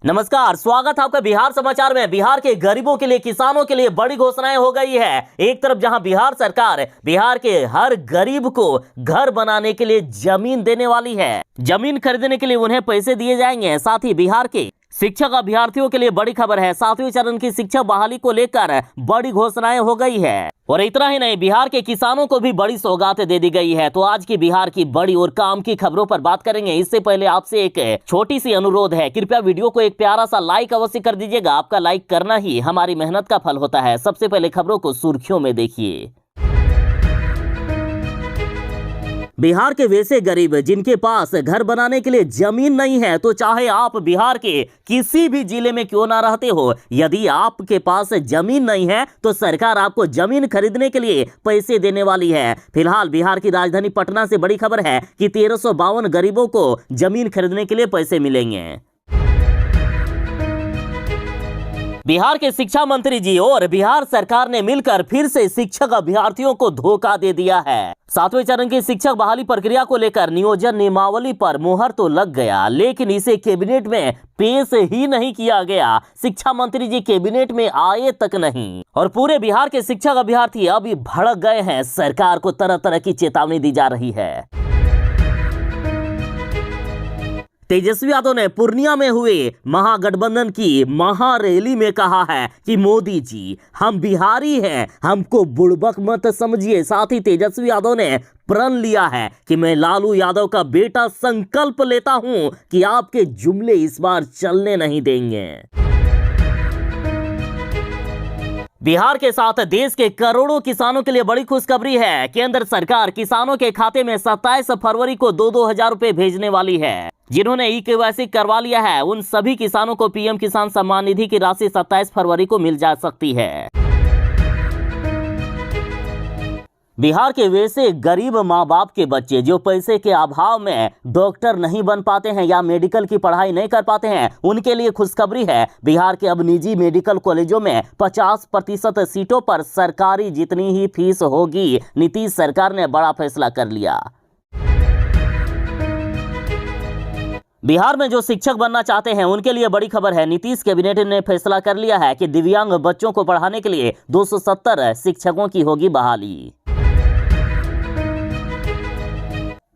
नमस्कार, स्वागत है आपका बिहार समाचार में। बिहार के गरीबों के लिए, किसानों के लिए बड़ी घोषणाएं हो गई है। एक तरफ जहां बिहार सरकार बिहार के हर गरीब को घर बनाने के लिए जमीन देने वाली है, जमीन खरीदने के लिए उन्हें पैसे दिए जाएंगे। साथ ही बिहार के शिक्षक अभ्यर्थियों के लिए बड़ी खबर है, 7वें चरण की शिक्षक बहाली को लेकर बड़ी घोषणाएं हो गई है। और इतना ही नहीं, बिहार के किसानों को भी बड़ी सौगातें दे दी गई है। तो आज की बिहार की बड़ी और काम की खबरों पर बात करेंगे। इससे पहले आपसे एक छोटी सी अनुरोध है, कृपया वीडियो को एक प्यारा सा लाइक अवश्य कर दीजिएगा। आपका लाइक करना ही हमारी मेहनत का फल होता है। सबसे पहले खबरों को सुर्खियों में देखिए। बिहार के वैसे गरीब जिनके पास घर बनाने के लिए जमीन नहीं है, तो चाहे आप बिहार के किसी भी जिले में क्यों ना रहते हो, यदि आपके पास जमीन नहीं है तो सरकार आपको जमीन खरीदने के लिए पैसे देने वाली है। फिलहाल बिहार की राजधानी पटना से बड़ी खबर है कि 1352 गरीबों को जमीन खरीदने के लिए पैसे मिलेंगे। बिहार के शिक्षा मंत्री जी और बिहार सरकार ने मिलकर फिर से शिक्षक अभ्यर्थियों को धोखा दे दिया है। 7वें चरण की शिक्षक बहाली प्रक्रिया को लेकर नियोजन नियमावली पर मुहर तो लग गया, लेकिन इसे कैबिनेट में पेश ही नहीं किया गया। शिक्षा मंत्री जी कैबिनेट में आए तक नहीं और पूरे बिहार के शिक्षक अभ्यर्थी अभी भड़क गए हैं। सरकार को तरह तरह की चेतावनी दी जा रही है। तेजस्वी यादव ने पूर्णिया में हुए महागठबंधन की महारैली में कहा है कि मोदी जी, हम बिहारी हैं, हमको बुड़बक मत समझिए। साथ ही तेजस्वी यादव ने प्रण लिया है कि मैं लालू यादव का बेटा संकल्प लेता हूं कि आपके जुमले इस बार चलने नहीं देंगे। बिहार के साथ देश के करोड़ों किसानों के लिए बड़ी खुशखबरी है। केंद्र सरकार किसानों के खाते में 27 फरवरी को 2-2 हजार रुपए भेजने वाली है। जिन्होंने ई-केवाईसी करवा लिया है, उन सभी किसानों को पीएम किसान सम्मान निधि की राशि 27 फरवरी को मिल जा सकती है। बिहार के वैसे गरीब माँ बाप के बच्चे जो पैसे के अभाव में डॉक्टर नहीं बन पाते हैं या मेडिकल की पढ़ाई नहीं कर पाते हैं, उनके लिए खुशखबरी है। बिहार के अब निजी मेडिकल कॉलेजों में 50% सीटों पर सरकारी जितनी ही फीस होगी। नीतीश सरकार ने बड़ा फैसला कर लिया। बिहार में जो शिक्षक बनना चाहते हैं उनके लिए बड़ी खबर है। नीतीश कैबिनेट ने फैसला कर लिया है कि दिव्यांग बच्चों को पढ़ाने के लिए 270 शिक्षकों की होगी बहाली।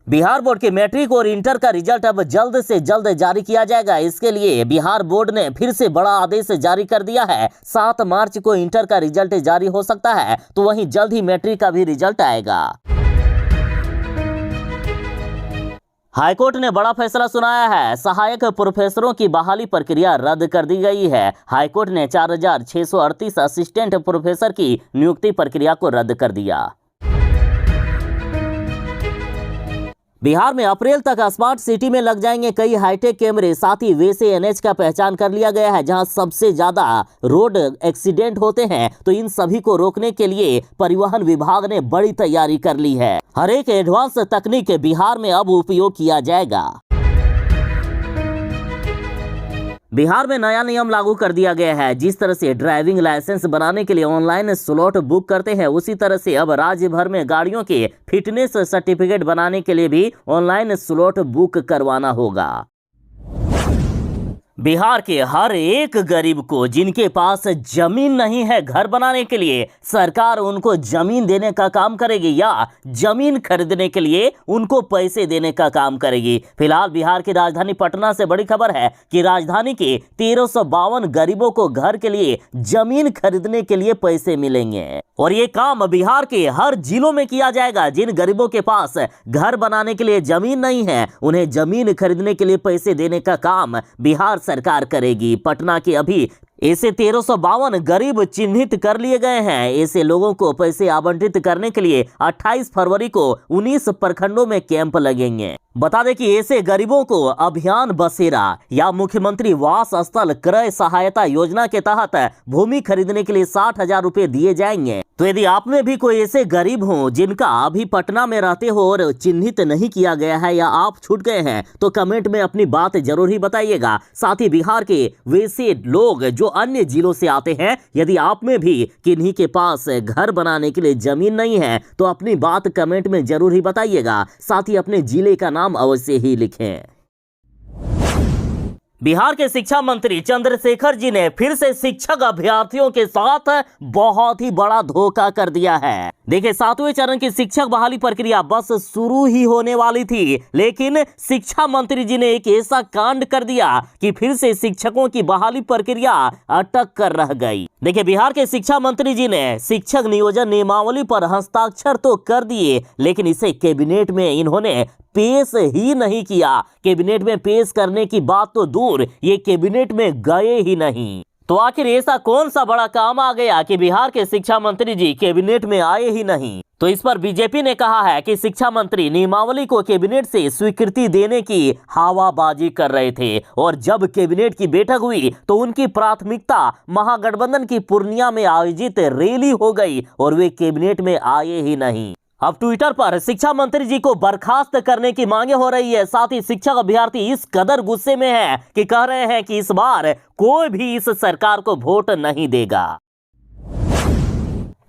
बिहार बोर्ड के मैट्रिक और इंटर का रिजल्ट अब जल्द से जल्द जारी किया जाएगा। इसके लिए बिहार बोर्ड ने फिर से बड़ा आदेश जारी कर दिया है। 7 मार्च को इंटर का रिजल्ट जारी हो सकता है, तो वहीं जल्द ही मैट्रिक का भी रिजल्ट आएगा। हाईकोर्ट ने बड़ा फैसला सुनाया है। सहायक प्रोफेसरों की बहाली प्रक्रिया रद्द कर दी गई है। हाईकोर्ट ने 4638 असिस्टेंट प्रोफेसर की नियुक्ति प्रक्रिया को रद्द कर दिया। बिहार में अप्रैल तक स्मार्ट सिटी में लग जाएंगे कई हाईटेक कैमरे। साथ ही वैसे एनएच का पहचान कर लिया गया है जहां सबसे ज्यादा रोड एक्सीडेंट होते हैं, तो इन सभी को रोकने के लिए परिवहन विभाग ने बड़ी तैयारी कर ली है। हर एक एडवांस तकनीक बिहार में अब उपयोग किया जाएगा। बिहार में नया नियम लागू कर दिया गया है। जिस तरह से ड्राइविंग लाइसेंस बनाने के लिए ऑनलाइन स्लॉट बुक करते हैं, उसी तरह से अब राज्य भर में गाड़ियों के फिटनेस सर्टिफिकेट बनाने के लिए भी ऑनलाइन स्लॉट बुक करवाना होगा। बिहार के हर एक गरीब को जिनके पास जमीन नहीं है घर बनाने के लिए, सरकार उनको जमीन देने का काम करेगी या जमीन खरीदने के लिए उनको पैसे देने का काम करेगी। फिलहाल बिहार की राजधानी पटना से बड़ी खबर है कि राजधानी के 1352 गरीबों को घर के लिए जमीन खरीदने के लिए पैसे मिलेंगे और ये काम बिहार के हर जिलों में किया जाएगा। जिन गरीबों के पास घर बनाने के लिए जमीन नहीं है, उन्हें जमीन खरीदने के लिए पैसे देने का काम बिहार सरकार करेगी। पटना के अभी ऐसे 1352 गरीब चिन्हित कर लिए गए हैं। ऐसे लोगों को पैसे आवंटित करने के लिए 28 फरवरी को 19 प्रखंडों में कैंप लगेंगे। बता दें कि ऐसे गरीबों को अभियान बसेरा या मुख्यमंत्री वास स्थल क्रय सहायता योजना के तहत भूमि खरीदने के लिए 60,000 रुपए दिए जाएंगे। तो यदि आप में भी कोई ऐसे गरीब हो जिनका अभी पटना में रहते हो और चिन्हित नहीं किया गया है या आप छूट गए हैं, तो कमेंट में अपनी बात जरूर ही बताइएगा। साथ ही बिहार के वैसे लोग जो अन्य जिलों से आते हैं, यदि आप में भी किन्हीं के पास घर बनाने के लिए जमीन नहीं है, तो अपनी बात कमेंट में जरूर ही बताइएगा। साथ ही अपने जिले का नाम अवश्य ही लिखें। बिहार के शिक्षा मंत्री चंद्रशेखर जी ने फिर से शिक्षक अभ्यर्थियों के साथ बहुत ही बड़ा धोखा कर दिया है। देखिए, 7वें चरण की शिक्षक बहाली प्रक्रिया बस शुरू ही होने वाली थी, लेकिन शिक्षा मंत्री जी ने एक ऐसा कांड कर दिया कि फिर से शिक्षकों की बहाली प्रक्रिया अटक कर रह गई। देखिए, बिहार के शिक्षा मंत्री जी ने शिक्षक नियोजन नियमावली पर हस्ताक्षर तो कर दिए, लेकिन इसे कैबिनेट में इन्होंने पेश ही नहीं किया। कैबिनेट में पेश करने की बात तो दूर, ये कैबिनेट में गए ही नहीं। तो आखिर ऐसा कौन सा बड़ा काम आ गया कि बिहार के शिक्षा मंत्री जी कैबिनेट में आए ही नहीं? तो इस पर बीजेपी ने कहा है कि शिक्षा मंत्री नियमावली को कैबिनेट से स्वीकृति देने की हवाबाजी कर रहे थे, और जब कैबिनेट की बैठक हुई तो उनकी प्राथमिकता महागठबंधन की पूर्णिया में आयोजित रैली हो गई और वे कैबिनेट में आए ही नहीं। अब ट्विटर पर शिक्षा मंत्री जी को बर्खास्त करने की मांगे हो रही है। साथ ही शिक्षक अभ्यर्थी इस कदर गुस्से में है कि कह रहे हैं कि इस बार कोई भी इस सरकार को वोट नहीं देगा।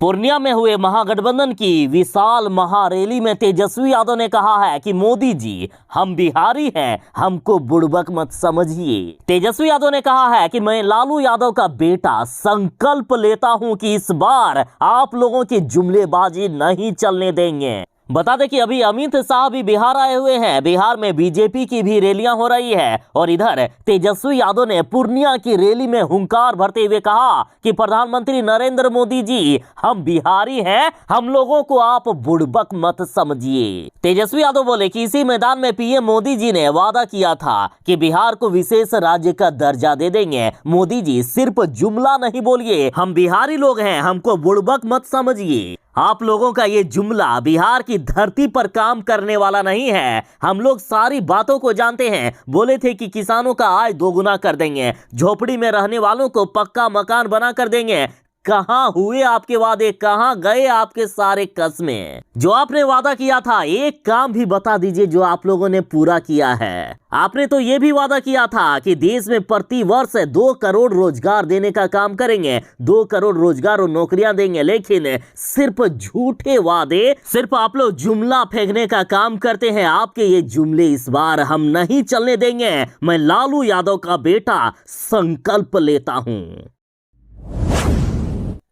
पूर्णिया में हुए महागठबंधन की विशाल महारैली में तेजस्वी यादव ने कहा है कि मोदी जी, हम बिहारी हैं, हमको बुड़बक मत समझिए। तेजस्वी यादव ने कहा है कि मैं लालू यादव का बेटा संकल्प लेता हूं कि इस बार आप लोगों की जुमलेबाजी नहीं चलने देंगे। बता दें कि अभी अमित शाह भी बिहार आए हुए हैं। बिहार में बीजेपी की भी रैलियां हो रही है, और इधर तेजस्वी यादव ने पूर्णिया की रैली में हुंकार भरते हुए कहा कि प्रधानमंत्री नरेंद्र मोदी जी, हम बिहारी हैं, हम लोगों को आप बुड़बक मत समझिए। तेजस्वी यादव बोले कि इसी मैदान में पीएम मोदी जी ने वादा किया था कि बिहार को विशेष राज्य का दर्जा दे देंगे। मोदी जी, सिर्फ जुमला नहीं बोलिए, हम बिहारी लोग हैं, हमको बुड़बक मत समझिए। आप लोगों का ये जुमला बिहार की धरती पर काम करने वाला नहीं है। हम लोग सारी बातों को जानते हैं। बोले थे कि किसानों का आय दोगुना कर देंगे, झोपड़ी में रहने वालों को पक्का मकान बना कर देंगे। कहां हुए आपके वादे, कहां गए आपके सारे कस्में? जो आपने वादा किया था, एक काम भी बता दीजिए जो आप लोगों ने पूरा किया है। आपने तो ये भी वादा किया था कि देश में प्रति वर्ष 2 करोड़ रोजगार देने का काम करेंगे, 2 करोड़ रोजगार और नौकरियां देंगे, लेकिन सिर्फ झूठे वादे, सिर्फ आप लोग जुमला फेंकने का काम करते हैं। आपके ये जुमले इस बार हम नहीं चलने देंगे। मैं लालू यादव का बेटा संकल्प लेता हूं।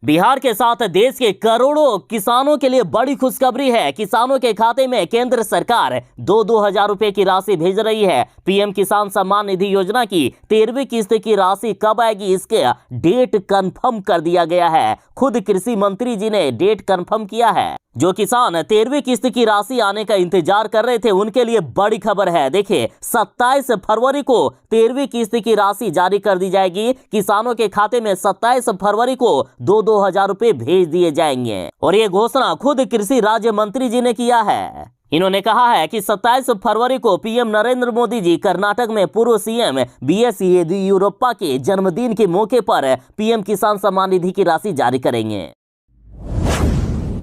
बिहार के साथ देश के करोड़ों किसानों के लिए बड़ी खुशखबरी है। किसानों के खाते में केंद्र सरकार 2-2 हजार रुपए की राशि भेज रही है। पीएम किसान सम्मान निधि योजना की 13वीं किस्त की राशि कब आएगी, इसके डेट कंफर्म कर दिया गया है। खुद कृषि मंत्री जी ने डेट कंफर्म किया है। जो किसान 13वीं किस्त की राशि आने का इंतजार कर रहे थे, उनके लिए बड़ी खबर है। देखिए, 27 फरवरी को 13वीं किस्त की राशि जारी कर दी जाएगी। किसानों के खाते में 27 फरवरी को 2-2 हजार रुपए भेज दिए जाएंगे, और ये घोषणा खुद कृषि राज्य मंत्री जी ने किया है। इन्होंने कहा है कि 27 फरवरी को पीएम नरेंद्र मोदी जी कर्नाटक में पूर्व सीएम बीएस येदियुरप्पा के जन्मदिन के मौके पर पीएम किसान सम्मान निधि की राशि जारी करेंगे।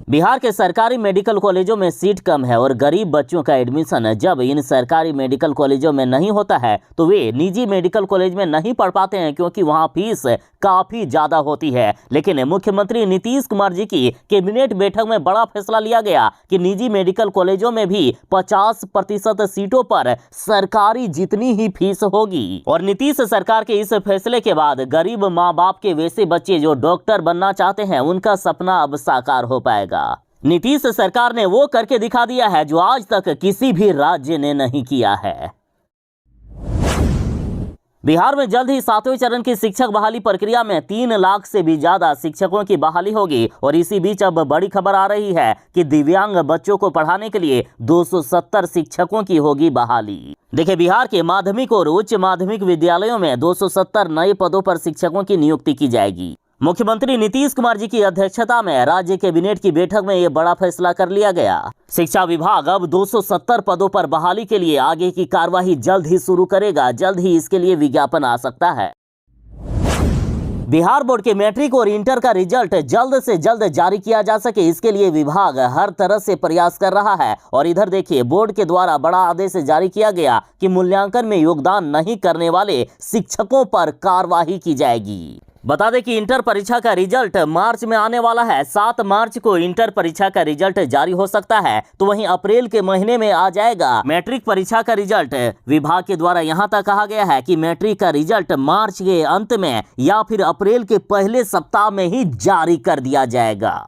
बिहार के सरकारी मेडिकल कॉलेजों में सीट कम है, और गरीब बच्चों का एडमिशन जब इन सरकारी मेडिकल कॉलेजों में नहीं होता है तो वे निजी मेडिकल कॉलेज में नहीं पढ़ पाते हैं, क्योंकि वहां फीस काफी ज्यादा होती है। लेकिन मुख्यमंत्री नीतीश कुमार जी की कैबिनेट बैठक में बड़ा फैसला लिया गया कि निजी मेडिकल कॉलेजों में भी 50% सीटों पर सरकारी जितनी ही फीस होगी। और नीतीश सरकार के इस फैसले के बाद गरीब माँ बाप के वैसे बच्चे जो डॉक्टर बनना चाहते हैं, उनका सपना अब साकार हो पाएगा। नीतीश सरकार ने वो करके दिखा दिया है जो आज तक किसी भी राज्य ने नहीं किया है। बिहार में जल्द ही 7वें चरण की शिक्षक बहाली प्रक्रिया में 3 लाख से भी ज्यादा शिक्षकों की बहाली होगी, और इसी बीच अब बड़ी खबर आ रही है कि दिव्यांग बच्चों को पढ़ाने के लिए 270 शिक्षकों की होगी बहाली। देखिए, बिहार के माध्यमिक और उच्च माध्यमिक विद्यालयों में 270 नए पदों पर शिक्षकों की नियुक्ति की जाएगी। मुख्यमंत्री नीतीश कुमार जी की अध्यक्षता में राज्य कैबिनेट की बैठक में यह बड़ा फैसला कर लिया गया। शिक्षा विभाग अब 270 पदों पर बहाली के लिए आगे की कार्यवाही जल्द ही शुरू करेगा। जल्द ही इसके लिए विज्ञापन आ सकता है। बिहार बोर्ड के मैट्रिक और इंटर का रिजल्ट जल्द से जल्द जारी किया जा सके, इसके लिए विभाग हर तरह से प्रयास कर रहा है। और इधर देखिए, बोर्ड के द्वारा बड़ा आदेश जारी किया गया कि मूल्यांकन में योगदान नहीं करने वाले शिक्षकों पर कार्रवाई की जाएगी। बता दें कि इंटर परीक्षा का रिजल्ट मार्च में आने वाला है। 7 मार्च को इंटर परीक्षा का रिजल्ट जारी हो सकता है, तो वहीं अप्रैल के महीने में आ जाएगा मैट्रिक परीक्षा का रिजल्ट। विभाग के द्वारा यहां तक कहा गया है कि मैट्रिक का रिजल्ट मार्च के अंत में या फिर अप्रैल के पहले सप्ताह में ही जारी कर दिया जाएगा।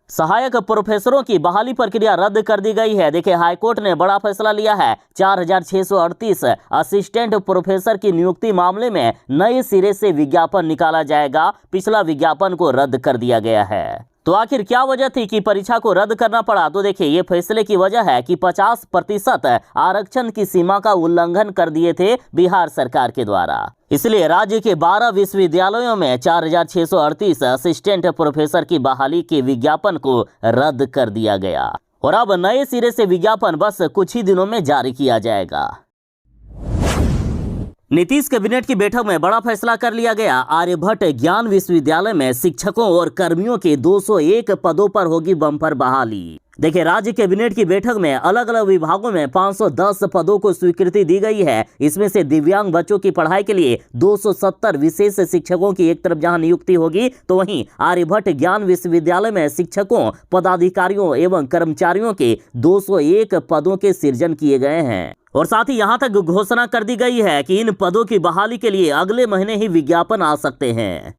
सहायक प्रोफेसरों की बहाली प्रक्रिया रद्द कर दी गई है। देखिए, हाईकोर्ट ने बड़ा फैसला लिया है। 4638 असिस्टेंट प्रोफेसर की नियुक्ति मामले में नए सिरे से विज्ञापन निकाला जाएगा। पिछला विज्ञापन को रद्द कर दिया गया है। तो आखिर क्या वजह थी कि परीक्षा को रद्द करना पड़ा? तो देखिए, ये फैसले की वजह है कि 50% आरक्षण की सीमा का उल्लंघन कर दिए थे बिहार सरकार के द्वारा। इसलिए राज्य के 12 विश्वविद्यालयों में 4638 असिस्टेंट प्रोफेसर की बहाली के विज्ञापन को रद्द कर दिया गया और अब नए सिरे से विज्ञापन बस कुछ ही दिनों में जारी किया जाएगा। नीतीश कैबिनेट की बैठक में बड़ा फैसला कर लिया गया। आर्यभट्ट ज्ञान विश्वविद्यालय में शिक्षकों और कर्मियों के 201 पदों पर होगी बम्पर बहाली। देखिए, राज्य कैबिनेट की बैठक में अलग अलग विभागों में 510 पदों को स्वीकृति दी गई है। इसमें से दिव्यांग बच्चों की पढ़ाई के लिए 270 विशेष शिक्षकों की एक तरफ जहां नियुक्ति होगी, तो वहीं आर्यभट्ट ज्ञान विश्वविद्यालय में शिक्षकों, पदाधिकारियों एवं कर्मचारियों के 201 पदों के सृजन किए गए हैं। और साथ ही यहां तक घोषणा कर दी गई है कि इन पदों की बहाली के लिए अगले महीने ही विज्ञापन आ सकते हैं।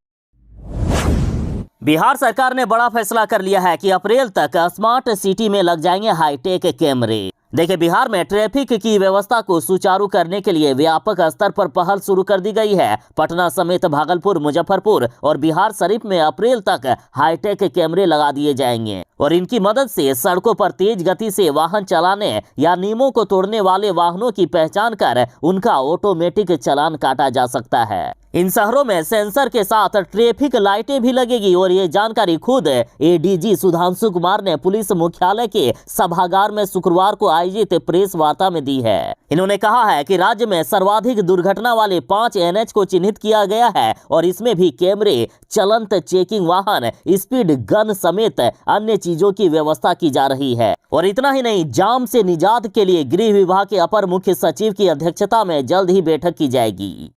बिहार सरकार ने बड़ा फैसला कर लिया है कि अप्रैल तक स्मार्ट सिटी में लग जाएंगे हाईटेक कैमरे। देखिए, बिहार में ट्रैफिक की व्यवस्था को सुचारू करने के लिए व्यापक स्तर पर पहल शुरू कर दी गई है। पटना समेत भागलपुर, मुजफ्फरपुर और बिहार शरीफ में अप्रैल तक हाईटेक कैमरे लगा दिए जाएंगे और इनकी मदद से सड़कों पर तेज गति से वाहन चलाने या नियमों को तोड़ने वाले वाहनों की पहचान कर उनका ऑटोमेटिक चालान काटा जा सकता है। इन शहरों में सेंसर के साथ ट्रैफिक लाइटें भी लगेगी और ये जानकारी खुद एडीजी सुधांशु कुमार ने पुलिस मुख्यालय के सभागार में शुक्रवार को आयोजित प्रेस वार्ता में दी है। इन्होंने कहा है कि राज्य में सर्वाधिक दुर्घटना वाले 5 एनएच को चिन्हित किया गया है और इसमें भी कैमरे, चलंत चेकिंग वाहन, स्पीड गन समेत अन्य चीजों की व्यवस्था की जा रही है। और इतना ही नहीं, जाम से निजात के लिए गृह विभाग के अपर मुख्य सचिव की अध्यक्षता में जल्द ही बैठक की जाएगी।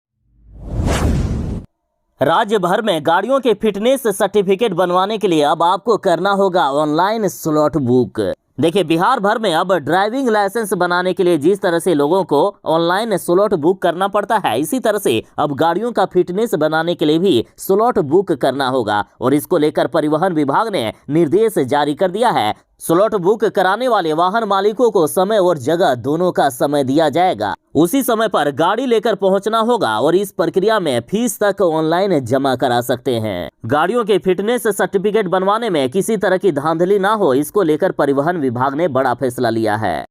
राज्य भर में गाड़ियों के फिटनेस सर्टिफिकेट बनवाने के लिए अब आपको करना होगा ऑनलाइन स्लॉट बुक। देखिए, बिहार भर में अब ड्राइविंग लाइसेंस बनाने के लिए जिस तरह से लोगों को ऑनलाइन स्लॉट बुक करना पड़ता है, इसी तरह से अब गाड़ियों का फिटनेस बनाने के लिए भी स्लॉट बुक करना होगा और इसको लेकर परिवहन विभाग ने निर्देश जारी कर दिया है। स्लॉट बुक कराने वाले वाहन मालिकों को समय और जगह दोनों का समय दिया जाएगा। उसी समय पर गाड़ी लेकर पहुंचना होगा और इस प्रक्रिया में फीस तक ऑनलाइन जमा करा सकते हैं। गाड़ियों के फिटनेस सर्टिफिकेट बनवाने में किसी तरह की धांधली ना हो, इसको लेकर परिवहन विभाग ने बड़ा फैसला लिया है।